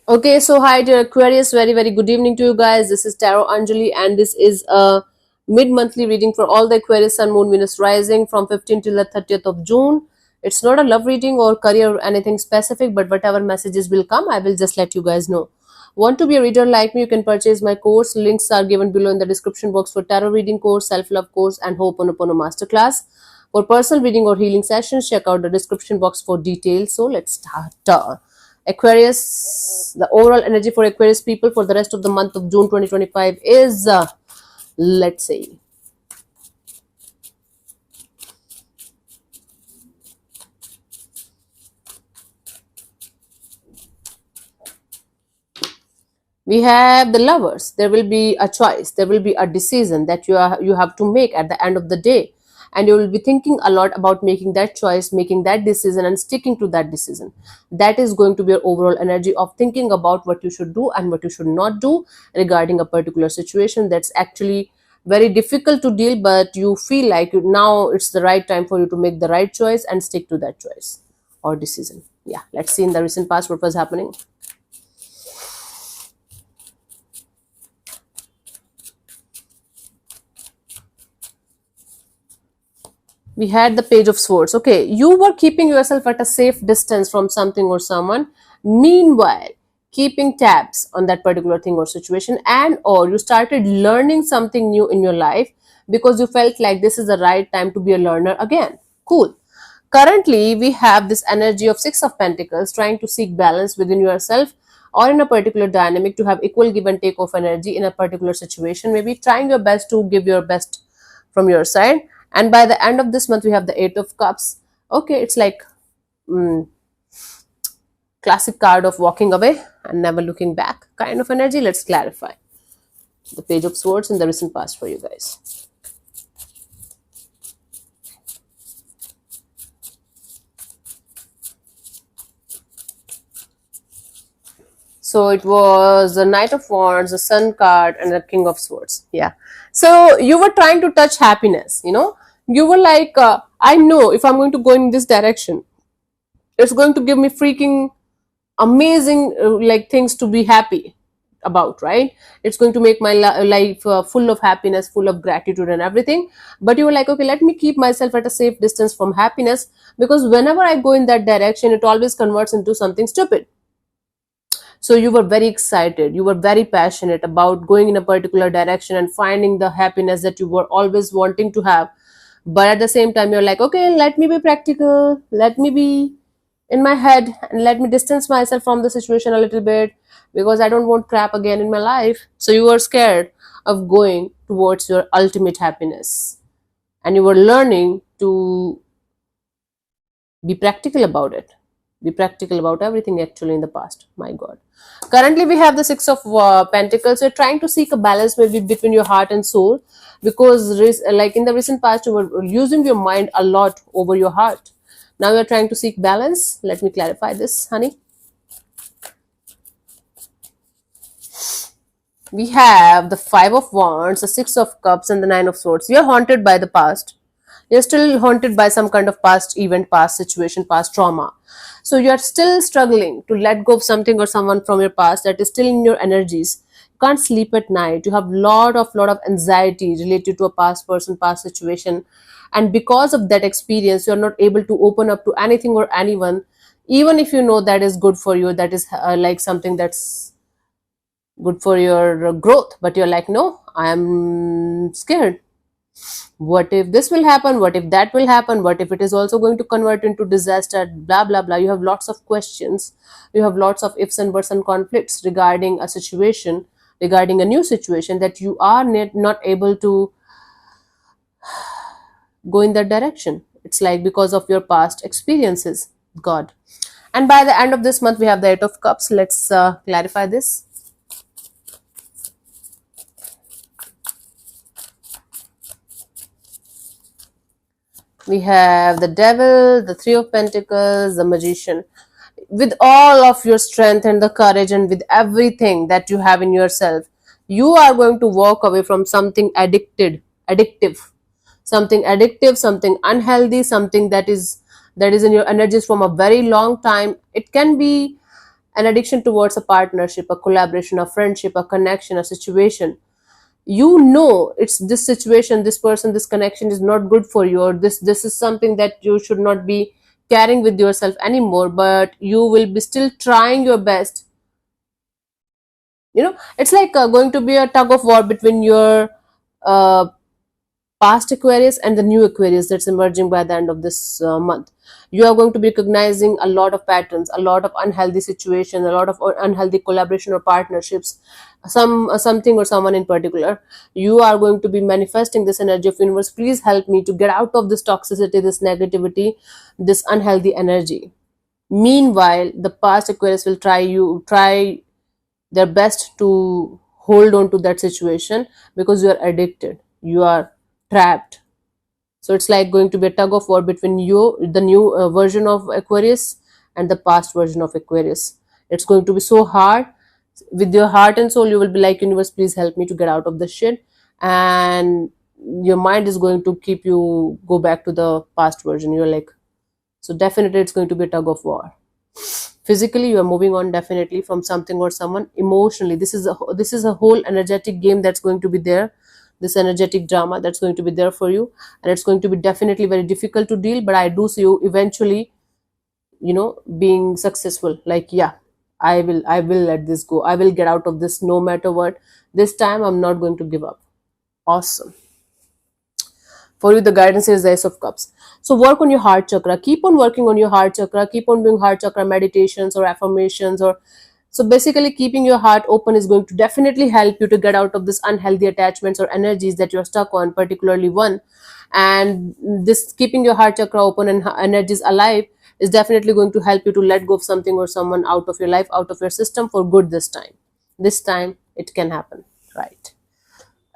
Okay, so hi dear Aquarius, very good evening to you guys. This is Tarot Anjali, and this is a mid-monthly reading for all the Aquarius Sun, Moon, Venus rising from 15th till the 30th of June. It's not a love reading or career or anything specific, but whatever messages will come, I will just let you guys know. Want to be a reader like me? You can purchase my course. Links are given below in the description box for tarot reading course, self-love course, and Ho'oponopono masterclass. For personal reading or healing sessions, check out the description box for details. So let's start. Aquarius, the overall energy for Aquarius people for the rest of the month of June 2025 is, let's see. We have the lovers. There will be a choice. There will be a decision that you have to make at the end of the day, and you will be thinking a lot about making that choice, making that decision, and sticking to that decision. That is going to be your overall energy of thinking about what you should do and what you should not do regarding a particular situation that's actually very difficult to deal, but you feel like now it's the right time for you to make the right choice and stick to that choice or decision. Yeah, let's see in the recent past what was happening. We had the page of swords. Okay, you were keeping yourself at a safe distance from something or someone, meanwhile keeping tabs on that particular thing or situation, and or you started learning something new in your life because you felt like this is the right time to be a learner again. Cool. Currently we have this energy of six of pentacles, trying to seek balance within yourself or in a particular dynamic, to have equal give and take of energy in a particular situation, maybe trying your best to give your best from your side. And by the end of this month we have the eight of cups. Okay, it's like mm, classic card of walking away and never looking back kind of energy. Let's clarify the page of swords in the recent past for you guys. So it was the Knight of Wands, the Sun card, and the King of Swords. Yeah. So you were trying to touch happiness, you know. You were like, I know if I'm going to go in this direction, it's going to give me freaking amazing like things to be happy about, right? It's going to make my life full of happiness, full of gratitude and everything. But you were like, okay, let me keep myself at a safe distance from happiness, because whenever I go in that direction, it always converts into something stupid. So you were very excited, you were very passionate about going in a particular direction and finding the happiness that you were always wanting to have. But at the same time you're like, okay, let me be practical, let me be in my head, and let me distance myself from the situation a little bit, because I don't want crap again in my life. So you were scared of going towards your ultimate happiness, and you were learning to be practical about it, be practical about everything actually in the past. My god. Currently we have the six of pentacles. You're trying to seek a balance maybe between your heart and soul, because like in the recent past you were using your mind a lot over your heart. Now you're trying to seek balance. Let me clarify this, honey. We have the Five of Wands, the Six of Cups, and the Nine of Swords. You're haunted by the past. You're still haunted by some kind of past event, past situation, past trauma. So you're still struggling to let go of something or someone from your past that is still in your energies. You can't sleep at night. You have lot of anxiety related to a past person, past situation. And because of that experience, you're not able to open up to anything or anyone, even if you know that is good for you, that is like something that's good for your growth. But you're like, no, I am scared. What if this will happen? What if that will happen? What if it is also going to convert into disaster? Blah blah blah. You have lots of questions, you have lots of ifs and buts and conflicts regarding a situation, regarding a new situation, that you are not able to go in that direction. It's like because of your past experiences. God. And by the end of this month we have the Eight of Cups. Let's clarify this. We have the Devil, the Three of Pentacles, the Magician. With all of your strength and the courage and with everything that you have in yourself, you are going to walk away from something addictive, something unhealthy, something that is in your energies from a very long time. It can be an addiction towards a partnership, a collaboration, a friendship, a connection, a situation. You know it's this situation, this person, this connection is not good for you, or this is something that you should not be carrying with yourself anymore, but you will be still trying your best. It's like going to be a tug of war between your uh, past Aquarius and the new Aquarius that's emerging by the end of this month. You are going to be recognizing a lot of patterns, a lot of unhealthy situations, a lot of unhealthy collaboration or partnerships, something or someone in particular. You are going to be manifesting this energy of universe. Please help me to get out of this toxicity, this negativity, this unhealthy energy. Meanwhile, the past Aquarius will try their best to hold on to that situation, because you are addicted, you are trapped. So it's like going to be a tug of war between you, the new version of Aquarius, and the past version of Aquarius. It's going to be so hard. With your heart and soul, you will be like, universe, please help me to get out of this shit. And your mind is going to keep you go back to the past version. You're like, so definitely it's going to be a tug of war. Physically, you are moving on definitely from something or someone. Emotionally, this is a whole energetic game that's going to be there, this energetic drama that's going to be there for you, and it's going to be definitely very difficult to deal, but I do see you eventually being successful. Like, yeah, I will let this go, I will get out of this no matter what. This time I'm not going to give up. Awesome. For you, the guidance is the Ace of Cups. So work on your heart chakra. Keep on working on your heart chakra. Keep on doing heart chakra meditations or affirmations, or so basically keeping your heart open is going to definitely help you to get out of this unhealthy attachments or energies that you're stuck on, particularly one. And this keeping your heart chakra open and energies alive is definitely going to help you to let go of something or someone out of your life, out of your system for good this time. This time it can happen, right?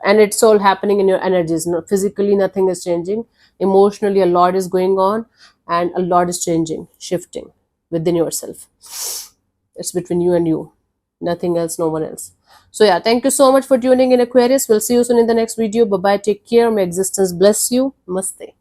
And it's all happening in your energies. No, physically nothing is changing. Emotionally a lot is going on, and a lot is changing, shifting within yourself. It's between you and you, nothing else, no one else. So yeah, thank you so much for tuning in, Aquarius. We'll see you soon in the next video. Bye bye, take care, may existence bless you. Namaste.